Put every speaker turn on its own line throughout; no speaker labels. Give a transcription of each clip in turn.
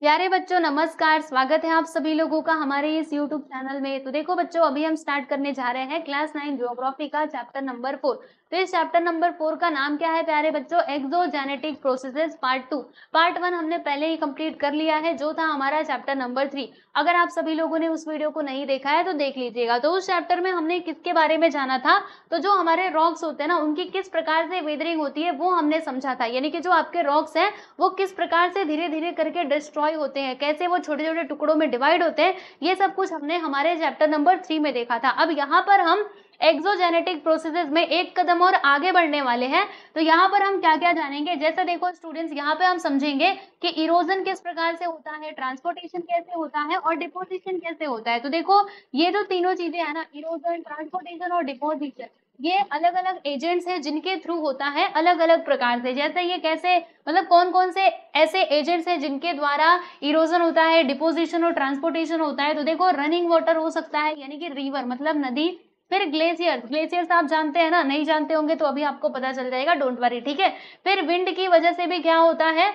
प्यारे बच्चों नमस्कार, स्वागत है आप सभी लोगों का हमारे इस YouTube चैनल में। तो देखो बच्चों, अभी हम स्टार्ट करने जा रहे हैं क्लास 9 ज्योग्राफी का चैप्टर नंबर 4। तो इस चैप्टर नंबर 4 का नाम क्या है प्यारे बच्चों? Exogenetic processes part 2। पार्ट 1 हमने पहले ही कंप्लीट कर लिया है, जो था हमारा चैप्टर नंबर 3। अगर आप सभी लोगों ने उस वीडियो को नहीं देखा है तो देख लीजिएगा। तो उस चैप्टर में हमने किसके बारे में जाना था? तो जो हमारे रॉक्स होते हैं ना, उनकी किस प्रकार से वेदरिंग होती है वो हमने समझा था। यानी कि जो आपके रॉक्स हैं वो किस प्रकार से धीरे धीरे करके डिस्ट्रॉय होते हैं, कैसे वो छोटे छोटे टुकड़ों में डिवाइड होते हैं, ये सब कुछ हमने हमारे चैप्टर नंबर 3 में देखा था। अब यहाँ पर हम एक्सोजेनेटिक प्रोसेसेस में एक कदम और आगे बढ़ने वाले हैं। तो यहाँ पर हम क्या क्या जानेंगे? जैसे देखो स्टूडेंट्स, यहाँ पे हम समझेंगे कि इरोजन किस प्रकार से होता है, ट्रांसपोर्टेशन कैसे होता है और डिपोजिशन कैसे होता है। तो देखो ये जो तीनों चीजें है ना, इरोजन, ट्रांसपोर्टेशन और डिपोजिशन, ये अलग अलग एजेंट्स हैं जिनके थ्रू होता है अलग अलग प्रकार से। जैसे ये कैसे, मतलब कौन कौन से ऐसे एजेंट्स हैं जिनके द्वारा इरोजन होता है, डिपोजिशन और ट्रांसपोर्टेशन होता है। तो देखो रनिंग वाटर हो सकता है, यानी कि रिवर मतलब नदी। फिर ग्लेशियर्स, ग्लेशियर्स आप जानते हैं ना, नहीं जानते होंगे तो अभी आपको पता चल जाएगा, डोंट वरी, ठीक है। फिर विंड की वजह से भी क्या होता है,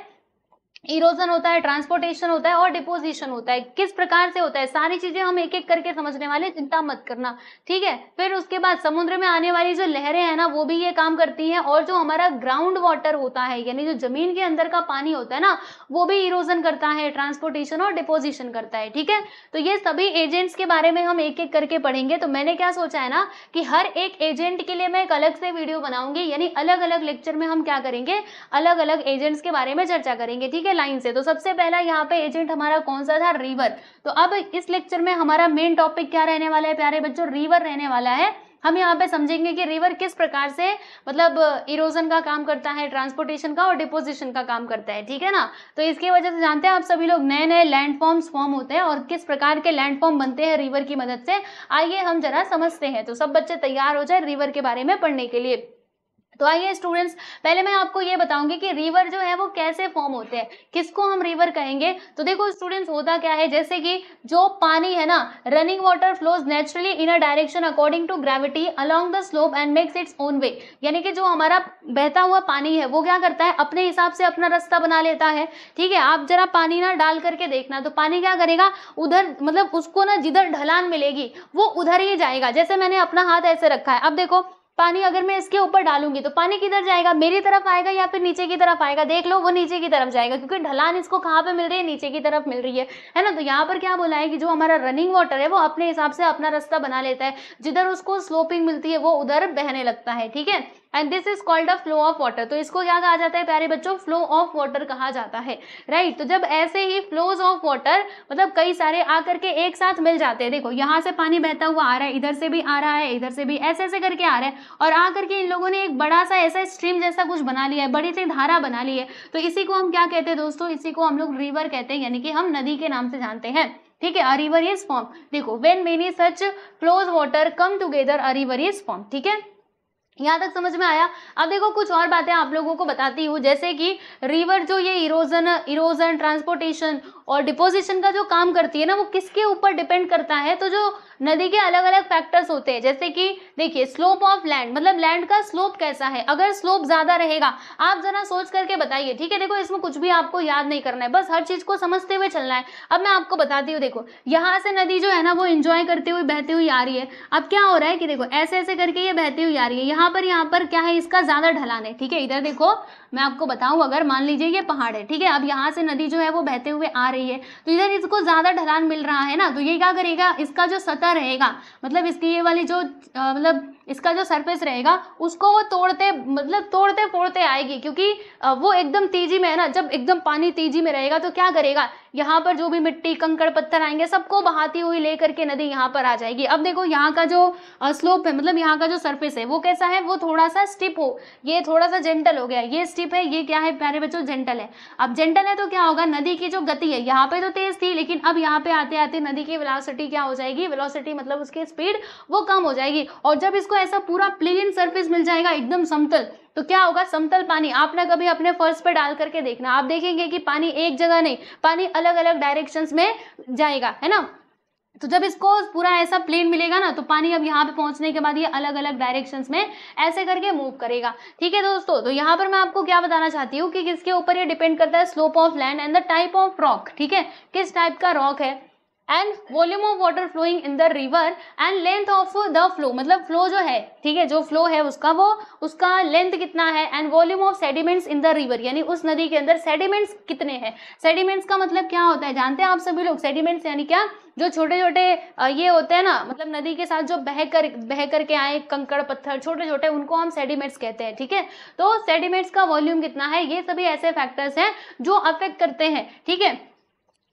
इरोजन होता है, ट्रांसपोर्टेशन होता है और डिपोजिशन होता है। किस प्रकार से होता है, सारी चीजें हम एक एक करके समझने वाले, चिंता मत करना, ठीक है। फिर उसके बाद समुद्र में आने वाली जो लहरें हैं ना, वो भी ये काम करती हैं। और जो हमारा ग्राउंड वाटर होता है, यानी जो जमीन के अंदर का पानी होता है ना, वो भी इरोजन करता है, ट्रांसपोर्टेशन और डिपोजिशन करता है, ठीक है। तो ये सभी एजेंट्स के बारे में हम एक एक करके पढ़ेंगे। तो मैंने क्या सोचा है ना कि हर एक एजेंट के लिए मैं एक अलग से वीडियो बनाऊंगी, यानी अलग अलग लेक्चर में हम क्या करेंगे, अलग अलग एजेंट्स के बारे में चर्चा करेंगे, ठीक है, लाइन से। तो सबसे पहला यहाँ पे एजेंट हमारा कौन सा था? रिवर। तो अब इस लेक्चर में हमारा मेन टॉपिक क्या रहने वाला है प्यारे बच्चों? रिवर रहने वाला है। हम यहाँ पे समझेंगे कि रिवर किस प्रकार से मतलब इरोजन का काम करता है, ट्रांसपोर्टेशन का और डिपोजिशन का काम करता है, ठीक है ना। तो इसकी वजह से जानते हैं आप सभी लोग, नए नए लैंडफॉर्म्स फॉर्म होते हैं और किस प्रकार के लैंडफॉर्म बनते हैं रिवर की मदद से, आइए हम जरा समझते हैं। तो सब बच्चे तैयार हो जाए रिवर के बारे में पढ़ने के लिए। तो आइए स्टूडेंट्स, पहले मैं आपको ये बताऊंगी कि रिवर जो है वो कैसे फॉर्म होते हैं, किसको हम रिवर कहेंगे। तो देखो स्टूडेंट्स, होता क्या है, जैसे कि जो पानी है ना, running water flows naturally in a direction according to gravity along the slope and makes its own way. यानी कि जो हमारा बहता हुआ पानी है वो क्या करता है, अपने हिसाब से अपना रास्ता बना लेता है, ठीक है। आप जरा पानी ना डाल करके देखना, तो पानी क्या करेगा, उधर मतलब उसको ना जिधर ढलान मिलेगी वो उधर ही जाएगा। जैसे मैंने अपना हाथ ऐसे रखा है, अब देखो पानी अगर मैं इसके ऊपर डालूंगी तो पानी किधर जाएगा, मेरी तरफ आएगा या फिर नीचे की तरफ आएगा? देख लो, वो नीचे की तरफ जाएगा, क्योंकि ढलान इसको कहाँ पे मिल रही है, नीचे की तरफ मिल रही है ना। तो यहाँ पर क्या बोला है कि जो हमारा रनिंग वाटर है वो अपने हिसाब से अपना रास्ता बना लेता है, जिधर उसको स्लोपिंग मिलती है वो उधर बहने लगता है, ठीक है। And this is called a flow of water. तो इसको क्या कहा जाता है प्यारे बच्चों? फ्लो ऑफ वाटर कहा जाता है, राइट। तो जब ऐसे ही फ्लोज ऑफ वाटर मतलब कई सारे आकर के एक साथ मिल जाते हैं, देखो यहाँ से पानी बहता हुआ आ रहा है, इधर से भी आ रहा है, इधर से भी, ऐसे ऐसे करके आ रहा है, और आकर के इन लोगों ने एक बड़ा सा ऐसा स्ट्रीम जैसा कुछ बना लिया है, बड़ी सी धारा बना ली है। तो इसी को हम क्या कहते हैं दोस्तों? इसी को हम लोग रिवर कहते हैं, यानी कि हम नदी के नाम से जानते हैं, ठीक है। अ रिवर इज फॉर्म, देखो when many such flows water come together a river is form, ठीक है। यहाँ तक समझ में आया? अब देखो कुछ और बातें आप लोगों को बताती हूँ, जैसे कि रिवर जो ये इरोजन ट्रांसपोर्टेशन और डिपोजिशन का जो काम करती है ना, वो किसके ऊपर डिपेंड करता है? तो जो नदी के अलग अलग फैक्टर्स होते हैं, जैसे कि देखिए स्लोप ऑफ लैंड, मतलब लैंड का स्लोप कैसा है। अगर स्लोप ज्यादा रहेगा, आप जरा सोच करके बताइए, ठीक है। देखो इसमें कुछ भी आपको याद नहीं करना है, बस हर चीज को समझते हुए चलना है। अब मैं आपको बताती हूँ, देखो यहाँ से नदी जो है ना वो एंजॉय करते हुए बहती हुई आ रही है। अब क्या हो रहा है कि देखो ऐसे ऐसे करके ये बहती हुई आ रही है, यहाँ पर क्या है, इसका ज्यादा ढलान है, ठीक है। इधर देखो मैं आपको बताऊं, अगर मान लीजिए ये पहाड़ है, ठीक है। अब यहाँ से नदी जो है वो बहते हुए आ रही है, तो इधर इसको ज्यादा ढलान मिल रहा है ना, तो ये क्या करेगा, इसका जो सतह रहेगा, मतलब इसकी ये वाली जो मतलब इसका जो सरफेस रहेगा उसको वो तोड़ते फोड़ते आएगी, क्योंकि वो एकदम तेजी में है ना। जब एकदम पानी तेजी में रहेगा तो क्या करेगा, यहाँ पर जो भी मिट्टी कंकड़ पत्थर आएंगे सबको बहाती हुई लेकर के नदी यहाँ पर आ जाएगी। अब देखो यहाँ का जो स्लोप है, मतलब यहाँ का जो सरफेस है वो कैसा है, वो थोड़ा सा स्टिप हो, ये थोड़ा सा जेंटल हो गया, ये स्टिप है, ये क्या है प्यारे बच्चों, जेंटल है। अब जेंटल है तो क्या होगा, नदी की जो गति है यहाँ पे तो तेज थी, लेकिन अब यहाँ पे आते आते नदी की वेलोसिटी क्या हो जाएगी, वेलोसिटी मतलब उसकी स्पीड वो कम हो जाएगी। और जब इसको ऐसा पूरा प्लेन सरफेस मिल जाएगा एकदम समतल, तो क्या होगा, समतल पानी आप ना कभी अपने फर्श पे डाल करके देखना, आप देखेंगे कि पानी एक जगह नहीं, पानी अलग अलग डायरेक्शंस में जाएगा, है ना। तो जब इसको पूरा ऐसा प्लेन मिलेगा ना, तो पानी अब यहाँ पे पहुंचने के बाद ये अलग अलग डायरेक्शंस में ऐसे करके मूव करेगा। ठीक है दोस्तों, तो यहाँ पर मैं आपको क्या बताना चाहती हूँ कि किसके ऊपर ये डिपेंड करता है, slope of land and the type of rock. ठीक है, किस टाइप का रॉक है, and volume of water flowing in the river and length of the flow, मतलब फ्लो जो है, ठीक है, जो फ्लो है उसका, वो उसका लेंथ कितना है, and volume of sediments in the river, यानी उस नदी के अंदर सेडिमेंट्स कितने हैं। सेडिमेंट्स का मतलब क्या होता है जानते हैं आप सभी लोग, सेडिमेंट्स यानी क्या, जो छोटे छोटे ये होते हैं ना, मतलब नदी के साथ जो बह कर के आए कंकड़ पत्थर छोटे छोटे, उनको हम सेडिमेंट्स कहते हैं। ठीक है, तो सेडिमेंट्स का वॉल्यूम कितना है, ये सभी ऐसे फैक्टर्स हैं जो अफेक्ट करते हैं, ठीक है,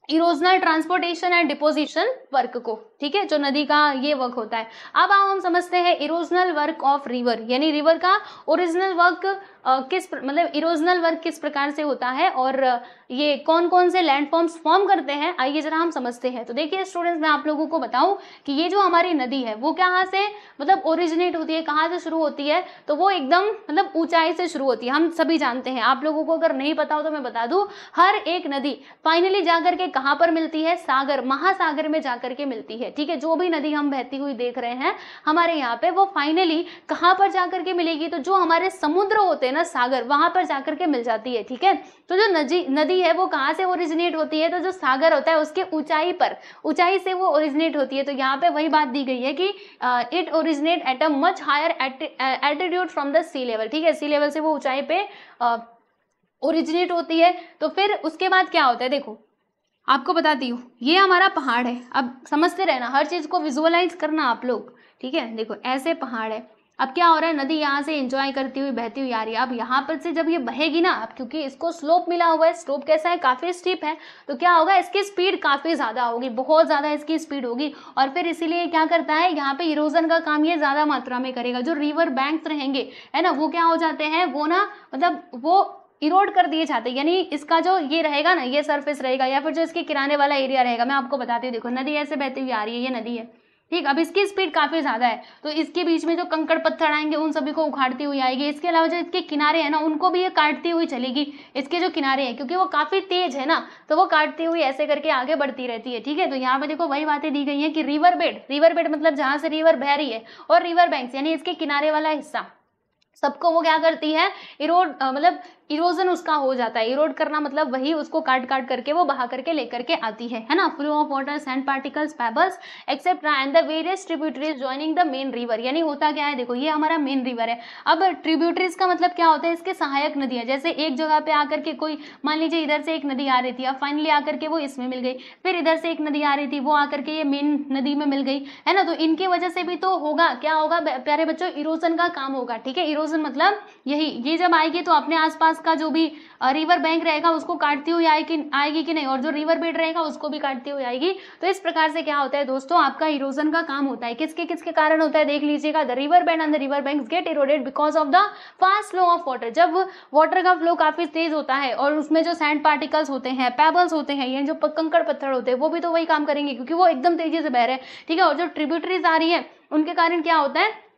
erosional transportation and deposition work को। ठीक है, जो नदी का ये वर्क होता है। अब हम समझते हैं इरोजनल वर्क ऑफ रिवर, यानी रिवर का ओरिजिनल वर्क मतलब इरोजनल वर्क किस प्रकार से होता है, और ये कौन कौन से लैंडफॉर्म्स फॉर्म करते हैं, आइए जरा हम समझते हैं। तो देखिए स्टूडेंट्स, मैं आप लोगों को बताऊं कि ये जो हमारी नदी है वो कहाँ से मतलब ओरिजिनेट होती है, कहाँ से शुरू होती है, तो वो एकदम मतलब ऊंचाई से शुरू होती है, हम सभी जानते हैं। आप लोगों को अगर नहीं पता हो तो मैं बता दूं, हर एक नदी फाइनली जाकर के कहाँ पर मिलती है, सागर, महासागर में जाकर के मिलती है। ठीक है, जो भी नदी हम बहती हुई देख रहे हैं हमारे यहाँ पे, वो फाइनली कहाँ पर जाकर के मिलेगी, तो जो हमारे समुद्र होते हैं ना, सागर, वहां पर जाकर के मिल जाती है। ठीक है, तो जो नदी है वो कहाँ से ओरिजिनेट होती है, तो जो सागर होता है उसके ऊंचाई पर, ऊंचाई से वो ओरिजिनेट होती है। तो यहाँ पे वही बात दी गई है कि it originate at a much higher altitude from the sea level. ठीक है, सी लेवल से वो ऊंचाई पे ओरिजिनेट होती है। तो फिर उसके बाद क्या होता है, देखो आपको बताती हूँ, ये हमारा पहाड़ है, अब समझते रहना, हर चीज को विजुअलाइज करना आप लोग। ठीक है, देखो ऐसे पहाड़ है, अब क्या हो रहा है, नदी यहाँ से एंजॉय करती हुई बहती हुई आ रही है। अब यहाँ पर से जब ये बहेगी ना, अब क्योंकि इसको स्लोप मिला हुआ है, स्लोप कैसा है, काफी स्टीप है, तो क्या होगा, इसकी स्पीड काफी ज्यादा होगी, बहुत ज्यादा इसकी स्पीड होगी, और फिर इसीलिए क्या करता है, यहाँ पे इरोजन का काम ये ज्यादा मात्रा में करेगा। जो रिवर बैंक्स रहेंगे है ना, वो क्या हो जाते हैं, वो ना मतलब वो इरोड कर दिए जाते हैं, यानी इसका जो ये रहेगा ना, ये सरफेस रहेगा, या फिर जो इसके किनारे वाला एरिया रहेगा। मैं आपको बताती हूँ, देखो नदी ऐसे बहती हुई आ रही है, ये नदी है, ठीक, अब इसकी स्पीड काफी ज्यादा है, तो इसके बीच में जो कंकड़ पत्थर आएंगे उन सभी को उखाड़ती हुई आएगी। इसके अलावा जो इसके किनारे हैं ना, उनको भी ये काटती हुई चलेगी, इसके जो किनारे हैं, क्योंकि वो काफी तेज है ना, तो वो काटती हुई ऐसे करके आगे बढ़ती रहती है। ठीक है, तो यहाँ पे देखो वही बातें दी गई है कि रिवर बेड, रिवर बेड मतलब जहां से रिवर बह रही है, और रिवर बैंक्स यानी इसके किनारे वाला हिस्सा, सबको वो क्या करती है, इरोड मतलब इरोजन उसका हो जाता है। इरोड करना मतलब वही, उसको काट काट करके वो बहा करके लेकर के आती है ना। Flow of water, sand particles, pebbles etcetera and the various tributaries joining the main river, यानी होता क्या है, देखो ये हमारा मेन रिवर है। अब ट्रिब्यूटरीज का मतलब क्या होता है, इसके सहायक नदियां, जैसे एक जगह पे आकर के कोई, मान लीजिए इधर से एक नदी आ रही थी, अब फाइनली आकर के वो इसमें मिल गई, फिर इधर से एक नदी आ रही थी, वो आकर के ये मेन नदी में मिल गई, है ना। तो इनकी वजह से भी तो होगा, क्या होगा प्यारे बच्चों, इरोजन का काम होगा। ठीक है, इरोजन मतलब यही, ये जब आएगी तो अपने आसपास का जो भी रिवर बैंक रहेगा उसको काटती हुई आएगी कि नहीं, और जो रिवर बेड रहेगा उसको भी काटती हुई आएगी। तो इस प्रकार से क्या होता है दोस्तों, आपका इरोजन का काम होता है। किसके किसके कारण होता है, देख लीजिएगा, the river bed and the river banks get eroded because of the fast flow of water. जब वाटर का फ्लो काफी तेज होता है और उसमें जो सैंड पार्टिकल्स होते हैं, पेबल्स होते हैं, ये जो कंकड़ पत्थर होते हैं, वो भी तो वही काम करेंगे क्योंकि वो एकदम तेजी से बह रहे हैं। ठीक है, और जो ट्रिब्यूटरीज आ रही है उनके कारण क्या होता है,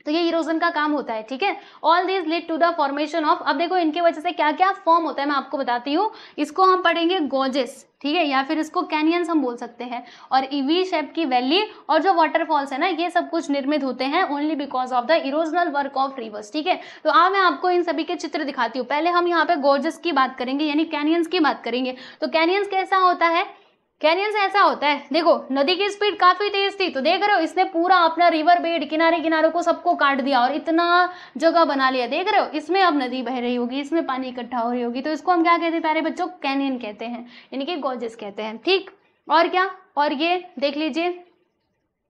तो ये इरोजन का काम होता है। ठीक है, all this lead to the formation of, अब देखो इनके वजह से क्या क्या फॉर्म होता है मैं आपको बताती हूँ। इसको हम पढ़ेंगे गोजेस, ठीक है, या फिर इसको कैनियंस हम बोल सकते हैं। और वी शेप की वैली और जो वाटरफॉल्स है ना, ये सब कुछ निर्मित होते हैं only because of the erosional work of reverse. ठीक है, तो अब मैं आपको इन सभी के चित्र दिखाती हूँ। पहले हम यहाँ पे गोजेस की बात करेंगे, यानी कैनियंस की बात करेंगे। तो कैनियंस कैसा होता है, कैनियंस ऐसा होता है, देखो नदी की स्पीड काफी तेज थी, तो देख रहे हो इसने पूरा अपना रिवर बेड किनारे किनारों को सबको काट दिया और इतना जगह बना लिया। देख रहे हो, इसमें अब नदी बह रही होगी, इसमें पानी इकट्ठा हो रही होगी, तो इसको हम क्या कहते हैं प्यारे बच्चों, कैनियन कहते हैं, यानी कि गॉर्जेस कहते हैं। ठीक, और क्या, और ये देख लीजिए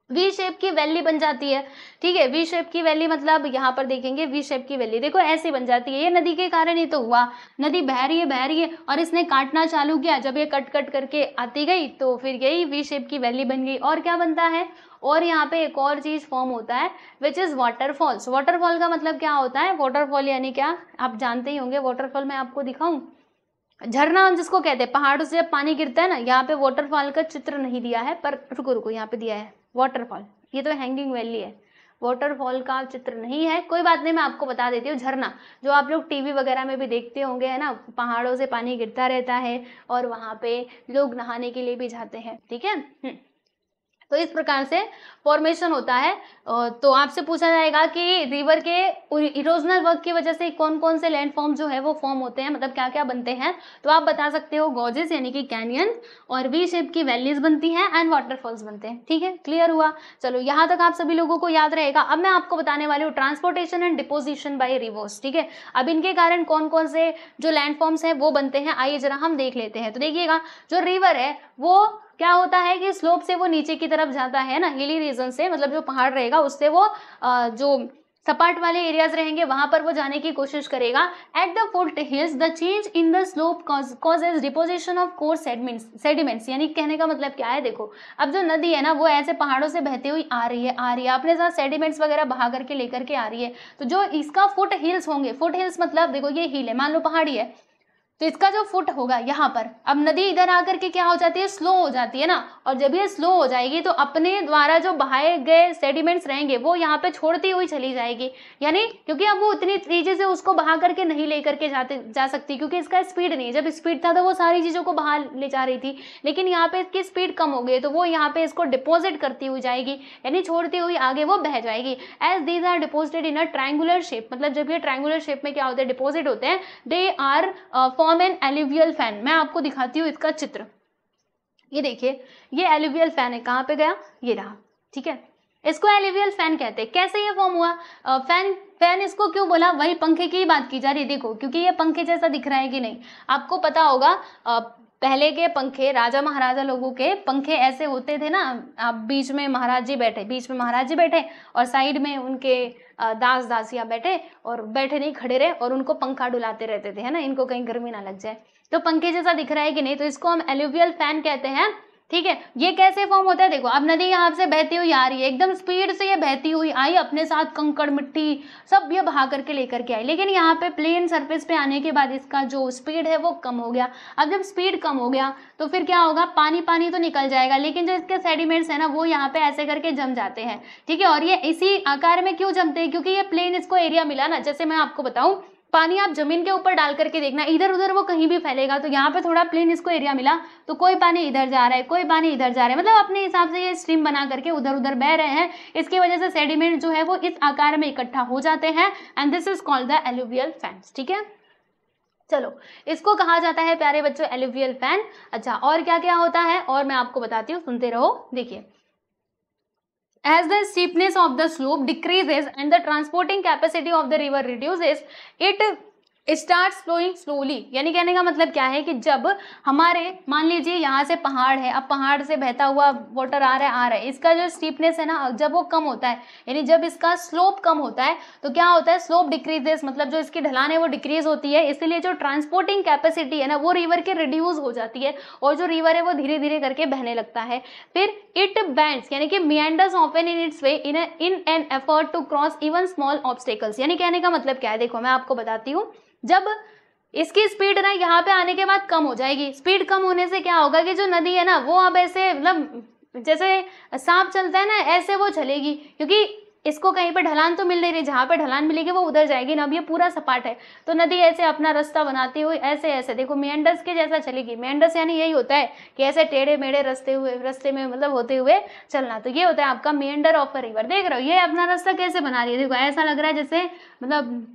वी शेप की वैली बन जाती है। ठीक है, वी शेप की वैली मतलब यहाँ पर देखेंगे वी शेप की वैली, देखो ऐसे बन जाती है। ये नदी के कारण ही तो हुआ, नदी बह रही है और इसने काटना चालू किया, जब ये कट कट करके आती गई तो फिर यही वी शेप की वैली बन गई। और क्या बनता है, और यहाँ पे एक और चीज फॉर्म होता है विच इज वाटरफॉल्स। वाटरफॉल का मतलब क्या होता है, वाटरफॉल यानी क्या आप जानते ही होंगे। वाटरफॉल मैं आपको दिखाऊं, झरना हम जिसको कहते हैं, पहाड़ों से जब पानी गिरता है ना, यहाँ पे वाटरफॉल का चित्र नहीं दिया है, पर रुको रुको यहाँ पे दिया है वाटरफॉल, ये तो हैंगिंग वैली है, वाटरफॉल का चित्र नहीं है, कोई बात नहीं, मैं आपको बता देती हूँ। झरना जो आप लोग टीवी वगैरह में भी देखते होंगे, है ना, पहाड़ों से पानी गिरता रहता है और वहां पे लोग नहाने के लिए भी जाते हैं। ठीक है, तो इस प्रकार से फॉर्मेशन होता है। तो आपसे पूछा जाएगा कि रिवर के इरोजनल वर्क की वजह से कौन कौन से लैंडफॉर्म जो है वो फॉर्म होते हैं, मतलब क्या क्या बनते हैं। तो आप बता सकते हो गॉर्जेस यानी कि कैनियन, और वी शेप की वैलीज बनती हैं, एंड वाटरफॉल्स बनते हैं। ठीक है, क्लियर हुआ। चलो यहाँ तक आप सभी लोगों को याद रहेगा। अब मैं आपको बताने वाली हूँ transportation and deposition by rivers. ठीक है, अब इनके कारण कौन कौन से जो लैंडफॉर्म्स हैं वो बनते हैं, आइए जरा हम देख लेते हैं। तो देखिएगा, जो रिवर है वो क्या होता है कि स्लोप से वो नीचे की तरफ जाता है ना, हिली रीजन से, मतलब जो पहाड़ रहेगा उससे वो जो सपाट वाले एरियाज रहेंगे वहां पर वो जाने की कोशिश करेगा। At the foot hills the change in the slope causes deposition of course sediments. यानी कहने का मतलब क्या है, देखो अब जो नदी है ना वो ऐसे पहाड़ों से बहती हुई आ रही है अपने साथ सेडिमेंट्स वगैरह बहा करके लेकर के आ रही है। तो जो इसका फुट हिल्स होंगे, फुट हिल्स मतलब देखो ये हिल है, मान लो पहाड़ी है, तो इसका जो फुट होगा यहाँ पर, अब नदी इधर आकर के क्या हो जाती है, स्लो हो जाती है ना। और जब ये स्लो हो जाएगी तो अपने द्वारा जो बहाए गए सेडिमेंट्स रहेंगे वो यहाँ पे छोड़ती हुई चली जाएगी। यानी क्योंकि अब वो उतनी तेजी से उसको बहा करके नहीं लेकर के जा सकती, क्योंकि इसका स्पीड नहीं है। जब स्पीड था तो वो सारी चीजों को बहा ले जा रही थी, लेकिन यहाँ पे इसकी स्पीड कम हो गई तो वो यहाँ पे इसको डिपोजिट करती हुई जाएगी, यानी छोड़ती हुई आगे वो बह जाएगी। As these are deposited in a triangular shape, मतलब जब ये ट्रायंगुलर शेप में क्या होते हैं, डिपोजिट होते हैं, they are form an alluvial fan. मैं आपको दिखाती हूँ इसका चित्र। ये देखिए, ये एलुवियल फैन है, कहाँ पे गया, ये रहा। ठीक है, इसको एलुवियल फैन कहते हैं। कैसे ये फॉर्म हुआ, फैन इसको क्यों बोला, वही पंखे की बात की जा रही है। देखो क्योंकि ये पंखे जैसा दिख रहा है कि नहीं, आपको पता होगा पहले के पंखे, राजा महाराजा लोगों के पंखे ऐसे होते थे ना, आप बीच में महाराज जी बैठे और साइड में उनके दास दासियां बैठे, और बैठे नहीं खड़े रहे और उनको पंखा डुलाते रहते थे, है ना, इनको कहीं गर्मी ना लग जाए। तो पंखे जैसा दिख रहा है कि नहीं, तो इसको हम एलुवियल फैन कहते हैं। ठीक है, ये कैसे फॉर्म होता है, देखो अब नदी यहाँ से बहती हुई आ रही है, एकदम स्पीड से ये बहती हुई आई, अपने साथ कंकड़ मिट्टी सब ये बहा करके लेकर के आई, लेकिन यहाँ पे प्लेन सरफेस पे आने के बाद इसका जो स्पीड है वो कम हो गया। अब जब स्पीड कम हो गया तो फिर क्या होगा, पानी तो निकल जाएगा, लेकिन जो इसके सेडिमेंट्स है ना वो यहाँ पे ऐसे करके जम जाते हैं। ठीक है, और ये इसी आकार में क्यों जमते हैं, क्योंकि ये प्लेन इसको एरिया मिला ना। जैसे मैं आपको बताऊं, पानी आप जमीन के ऊपर डाल करके देखना, इधर उधर वो कहीं भी फैलेगा, तो यहाँ पे थोड़ा प्लेन इसको एरिया मिला, तो कोई पानी इधर जा रहा है, कोई पानी इधर जा रहा है, मतलब अपने हिसाब से ये स्ट्रीम बना करके उधर उधर बह रहे हैं। इसकी वजह से सेडिमेंट जो है वो इस आकार में इकट्ठा हो जाते हैं, and this is called the alluvial fans. ठीक है, चलो इसको कहा जाता है प्यारे बच्चों एलुवियल फैन। अच्छा, और क्या क्या होता है और मैं आपको बताती हूँ, सुनते रहो। देखिए, as the steepness of the slope decreases and the transporting capacity of the river reduces, it starts flowing slowly। यानी कहने का मतलब क्या है कि जब हमारे मान लीजिए यहाँ से पहाड़ है, अब पहाड़ से बहता हुआ वाटर आ रहा है, इसका जो स्टीपनेस है ना जब वो कम होता है, यानी जब इसका स्लोप कम होता है तो क्या होता है, स्लोप डिक्रीजेस, मतलब जो इसकी ढलान है वो डिक्रीज होती है, इसलिए जो ट्रांसपोर्टिंग कैपेसिटी है ना वो रिवर के रिड्यूस हो जाती है, और जो रिवर है वो धीरे धीरे करके बहने लगता है। फिर इट बैंड्स यानी कि meanders often in its way in an effort to cross even small obstacles। यानी कहने का मतलब क्या है, देखो मैं आपको बताती हूँ, जब इसकी स्पीड ना यहाँ पे आने के बाद कम हो जाएगी, स्पीड कम होने से क्या होगा कि जो नदी है ना वो अब ऐसे मतलब जैसे सांप चलता है ना ऐसे वो चलेगी, क्योंकि इसको कहीं पे ढलान तो मिल नहीं रही, जहाँ पे ढलान मिलेगी वो उधर जाएगी ना। अब ये पूरा सपाट है तो नदी ऐसे अपना रास्ता बनाती हुई ऐसे ऐसे देखो मेंडर्स के जैसा चलेगी। मेंडर्स यानी यही होता है कि ऐसे टेढ़े मेढ़े रास्ते में मतलब होते हुए चलना, तो ये होता है आपका मेंडर ऑफ अ रिवर। देख रहे हो ये अपना रास्ता कैसे बना रही है, देखो ऐसा लग रहा है जैसे मतलब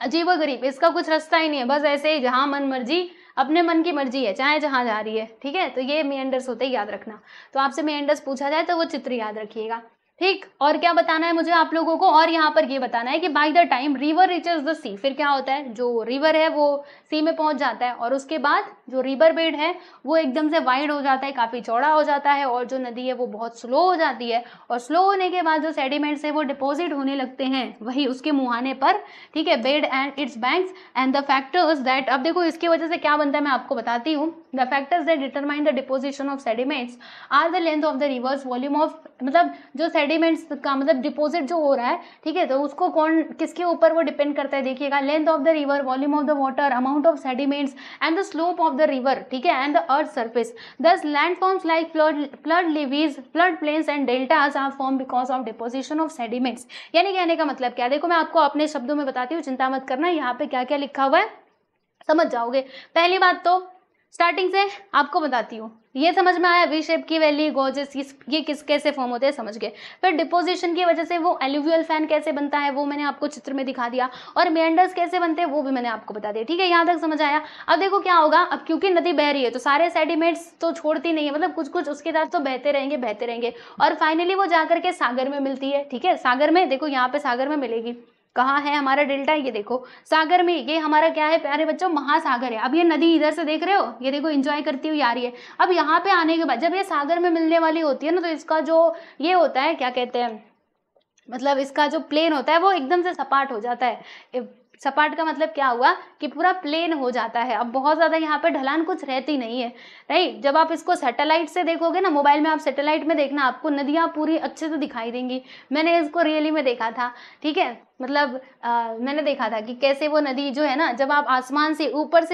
अजीब गरीब, इसका कुछ रास्ता ही नहीं है, बस ऐसे ही जहाँ मन मर्जी, अपने मन की मर्जी है, चाहे जहाँ जा रही है। ठीक है, तो ये मेंडर्स होते हैं, याद रखना। तो आपसे मेंडर्स पूछा जाए तो वो चित्र याद रखिएगा। ठीक, और क्या बताना है मुझे आप लोगों को, और यहाँ पर ये बताना है कि by the time river reaches the sea, फिर क्या होता है, जो रिवर है वो सी में पहुंच जाता है, और उसके बाद जो रिवर बेड है वो एकदम से वाइड हो जाता है, काफी चौड़ा हो जाता है, और जो नदी है वो बहुत स्लो हो जाती है, और स्लो होने के बाद जो सेडिमेंट्स है वो डिपॉजिट होने लगते हैं वही उसके मुहाने पर। ठीक है, bed and it's banks and the factors that, अब देखो इसकी वजह से क्या बनता है मैं आपको बताती हूँ। The factors that determine the deposition of sediments are the length of the rivers volume of, मतलब जो सेडिमेंट्स का मतलब डिपॉजिट जो हो रहा है, ठीक है, तो उसको कौन किसके ऊपर वो डिपेंड करता है, देखिएगा, length of the river, volume of the water, amount of sediments and the slope of the river. ठीक है, and the earth surface. These landforms like flood levees, flood plains and deltas are form because of deposition of sediments. यानी कहने का मतलब क्या है, देखो मैं आपको अपने शब्दों में बताती हूँ, चिंता मत करना, यहाँ पे क्या क्या लिखा हुआ है समझ जाओगे। पहली बात तो स्टार्टिंग से आपको बताती हूँ, ये समझ में आया, वी शेप की वैली, गॉर्जेस, ये किस कैसे फॉर्म होते हैं समझ गए। फिर डिपोजिशन की वजह से वो एलुवियल फैन कैसे बनता है वो मैंने आपको चित्र में दिखा दिया, और मेंडर्स कैसे बनते हैं वो भी मैंने आपको बता दिया। ठीक है, यहाँ तक समझ आया। अब देखो क्या होगा, अब क्योंकि नदी बह रही है तो सारे सेडिमेंट्स तो छोड़ती नहीं है, मतलब कुछ कुछ उसके साथ तो बहते रहेंगे, और फाइनली वो जाकर के सागर में मिलती है। ठीक है, सागर में देखो, यहाँ पे सागर में मिलेगी। कहाँ है हमारा डेल्टा, ये देखो सागर में, ये हमारा क्या है प्यारे बच्चों, महासागर है। अब ये नदी इधर से देख रहे हो, ये देखो एंजॉय करती हुई आ रही है। अब यहाँ पे आने के बाद जब ये सागर में मिलने वाली होती है ना, तो इसका जो ये होता है, क्या कहते हैं, मतलब इसका जो प्लेन होता है वो एकदम से सपाट हो जाता है। सपाट का मतलब क्या हुआ कि पूरा प्लेन हो जाता है। अब बहुत ज्यादा यहाँ पे ढलान कुछ रहती नहीं है, राइट। जब आप इसको सैटेलाइट से देखोगे ना, मोबाइल में आप सैटेलाइट में देखना, आपको नदियाँ पूरी अच्छे से दिखाई देंगी। मैंने इसको रियली में देखा था। ठीक है, मतलब मैंने देखा था कि कैसे वो नदी जो है ना, जब आप आसमान से ऊपर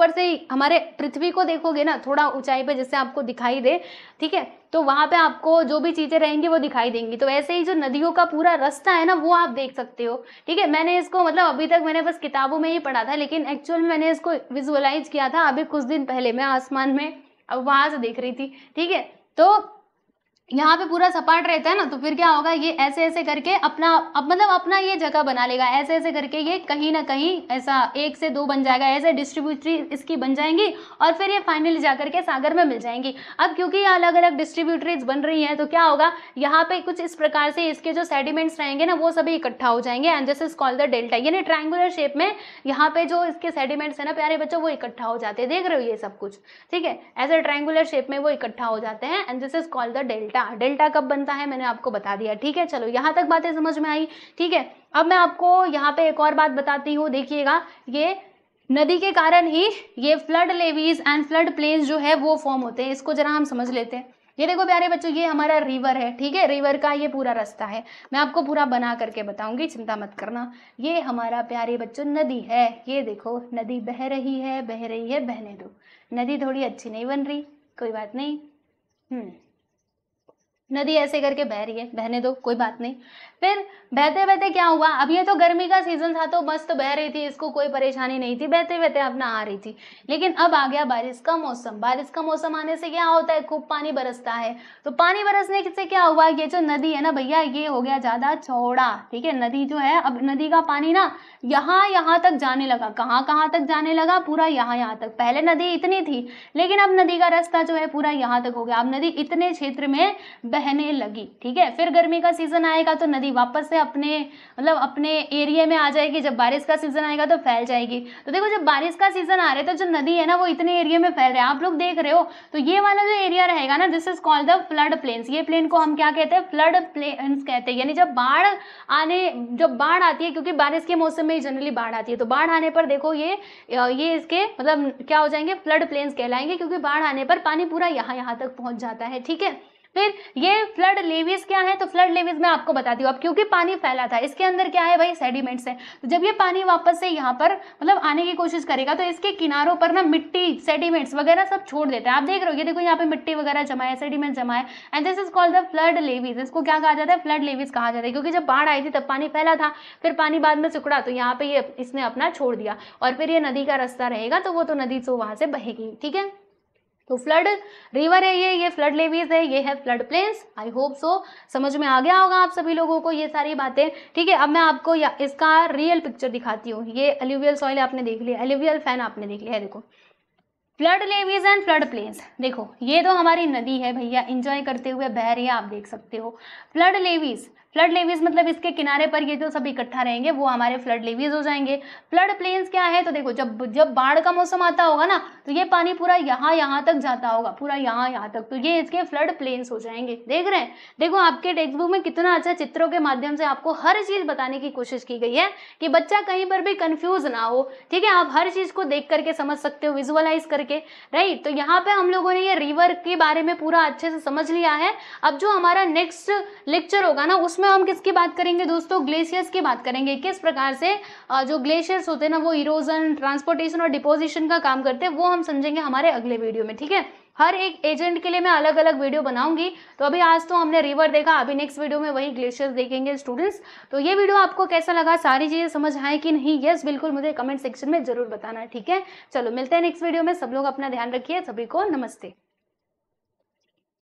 से हमारे पृथ्वी को देखोगे ना, थोड़ा ऊंचाई पे जिससे आपको दिखाई दे, ठीक है, तो वहां पे आपको जो भी चीजें रहेंगी वो दिखाई देंगी। तो ऐसे ही जो नदियों का पूरा रास्ता है ना, वो आप देख सकते हो। ठीक है, मैंने इसको मतलब अभी तक मैंने बस किताबों में ही पढ़ा था, लेकिन एक्चुअल में मैंने इसको विजुअलाइज किया था अभी कुछ दिन पहले। मैं आसमान में अब वहां से देख रही थी। ठीक है, तो यहाँ पे पूरा सपाट रहता है ना, तो फिर क्या होगा, ये ऐसे ऐसे करके अपना ये जगह बना लेगा। ऐसे ऐसे करके ये कहीं ना कहीं ऐसा 1 से 2 बन जाएगा, ऐसे डिस्ट्रीब्यूटरी इसकी बन जाएंगी, और फिर ये फाइनली जाकर के सागर में मिल जाएंगी। अब क्योंकि ये अलग अलग डिस्ट्रीब्यूटरीज बन रही हैं, तो क्या होगा, यहाँ पे कुछ इस प्रकार से इसके जो सेडिमेंट्स रहेंगे ना, वो सभी इकट्ठा हो जाएंगे, and this is called the delta. यानी ट्रायंगुलर शेप में यहाँ पे जो इसके सेडिमेंट्स है ना प्यारे बच्चों, वो इकट्ठा हो जाते हैं। देख रहे हो ये सब कुछ, ठीक है, ऐसे ट्रायंगुलर शेप में वो इकट्ठा हो जाते हैं, and this is called the delta. Delta कब बनता है मैंने आपको बता दिया। ठीक है, चलो यहाँ तक बातें समझ में आई। ठीक है, अब मैं आपको यहाँ पे एक और बात बताती हूँ। देखिएगा, ये नदी के कारण ही ये flood levies and flood plains जो है वो फॉर्म होते हैं। इसको जरा हम समझ लेते हैं। ये देखो प्यारे बच्चों, ये हमारा रिवर है। ठीक है, रिवर का ये पूरा रास्ता है, मैं आपको पूरा बना करके बताऊंगी, चिंता मत करना। ये हमारा प्यारे बच्चों नदी है। ये देखो नदी बह रही है, बहने दो। नदी थोड़ी अच्छी नहीं बन रही, कोई बात नहीं। नदी ऐसे करके बह रही है, बहने दो, कोई बात नहीं। फिर बहते बहते क्या हुआ, अब ये तो गर्मी का सीजन था तो मस्त बह रही थी, इसको कोई परेशानी नहीं थी, बहते बहते अपना आ रही थी। लेकिन अब आ गया बारिश का मौसम। बारिश का मौसम आने से क्या होता है, खूब पानी बरसता है। तो पानी बरसने से क्या हुआ, ये जो नदी है ना भैया, ये हो गया ज्यादा चौड़ा। ठीक है, नदी जो है, अब नदी का पानी ना यहाँ तक जाने लगा। कहाँ तक जाने लगा, पूरा यहाँ तक। पहले नदी इतनी थी, लेकिन अब नदी का रास्ता जो है पूरा यहाँ तक हो गया। अब नदी इतने क्षेत्र में बहने लगी। ठीक है, फिर गर्मी का सीजन आएगा तो नदी वापस से अपने एरिया में आ जाएगी। जब बारिश का सीजन आएगा तो फैल जाएगी। तो देखो, जब बारिश का सीजन आ रहा है तो जो नदी है ना, वो इतने एरिया में फैल रहा है, आप लोग देख रहे हो। तो ये वाला जो एरिया रहेगा ना, this is called the flood plains. ये प्लेन को हम क्या कहते हैं, फ्लड प्लेन्स कहते हैं। यानी जब बाढ़ आती है, क्योंकि बारिश के मौसम में जनरली बाढ़ आती है, तो बाढ़ आने पर देखो ये इसके मतलब क्या हो जाएंगे, फ्लड प्लेन्स कहलाएंगे, क्योंकि बाढ़ आने पर पानी पूरा यहाँ तक पहुंच जाता है। ठीक है, फिर ये फ्लड लेवीज क्या है, तो फ्लड लेवीज मैं आपको बताती हूँ। अब क्योंकि पानी फैला था, इसके अंदर क्या है भाई, सेडिमेंट्स है। तो जब ये पानी वापस से यहाँ पर आने की कोशिश करेगा, तो इसके किनारों पर ना मिट्टी, सेडिमेंट्स वगैरह सब छोड़ देता है। आप देख रहे हो, ये देखो यहाँ पे मिट्टी वगैरह जमा है, सेडिमेंट जमा है, and this is called the flood levies. इसको क्या कहा जाता है, फ्लड लेवीज कहा जाता है। क्योंकि जब बाढ़ आई थी तब पानी फैला था, फिर पानी बाद में सिकुड़ा, तो यहाँ पे ये इसने अपना छोड़ दिया, और फिर ये नदी का रास्ता रहेगा, तो वो तो नदी तो वहां से बहेगी। ठीक है, तो फ्लड रिवर है ये फ्लड लेवीज है, ये है flood plains. I hope so समझ में आ गया होगा आप सभी लोगों को ये सारी बातें। ठीक है, अब मैं आपको इसका रियल पिक्चर दिखाती हूँ। ये एल्यूवियल सॉइल आपने देख लिया, एल्यूवियल फैन आपने देख लिया है। देखो, flood levies and flood plains. देखो, ये तो हमारी नदी है भैया, एंजॉय करते हुए बह रही है, आप देख सकते हो। फ्लड लेवीज मतलब इसके किनारे पर ये जो सब इकट्ठा रहेंगे वो हमारे फ्लड लेवीज हो जाएंगे। फ्लड प्लेन्स क्या है, तो देखो जब बाढ़ का मौसम आता होगा ना, तो ये पानी पूरा यहाँ तक जाता होगा, पूरा यहाँ तक, तो ये इसके फ्लड प्लेन्स हो जाएंगे। देख रहे हैं, देखो आपके टेक्स्ट बुक में कितना अच्छा चित्रों के माध्यम से आपको हर चीज बताने की कोशिश की गई है, कि बच्चा कहीं पर भी कंफ्यूज ना हो। ठीक है, आप हर चीज को देख करके समझ सकते हो, विजुअलाइज करके, राइट। तो यहाँ पे हम लोगों ने ये रिवर के बारे में पूरा अच्छे से समझ लिया है। अब जो हमारा नेक्स्ट लेक्चर होगा ना, उसमें हम किसकी बात करेंगे दोस्तों, ग्लेशियर्स की बात करेंगे। किस प्रकार से जो ग्लेशियर्स होते हैं ना, वो इरोजन, ट्रांसपोर्टेशन और डिपोजिशन का काम करते हैं, वो हम समझेंगे हमारे अगले वीडियो में। ठीक है, हर एक एजेंट के लिए मैं अलग अलग वीडियो बनाऊंगी। तो अभी आज तो हमने रिवर देखा, अभी नेक्स्ट वीडियो में वही ग्लेशियर्स देखेंगे स्टूडेंट्स। तो ये वीडियो आपको कैसा लगा, सारी चीजें समझ आए कि नहीं? यस बिल्कुल, मुझे कमेंट सेक्शन में जरूर बताना, ठीक है। चलो मिलते हैं नेक्स्ट वीडियो में, सब लोग अपना ध्यान रखिए, सभी को नमस्ते।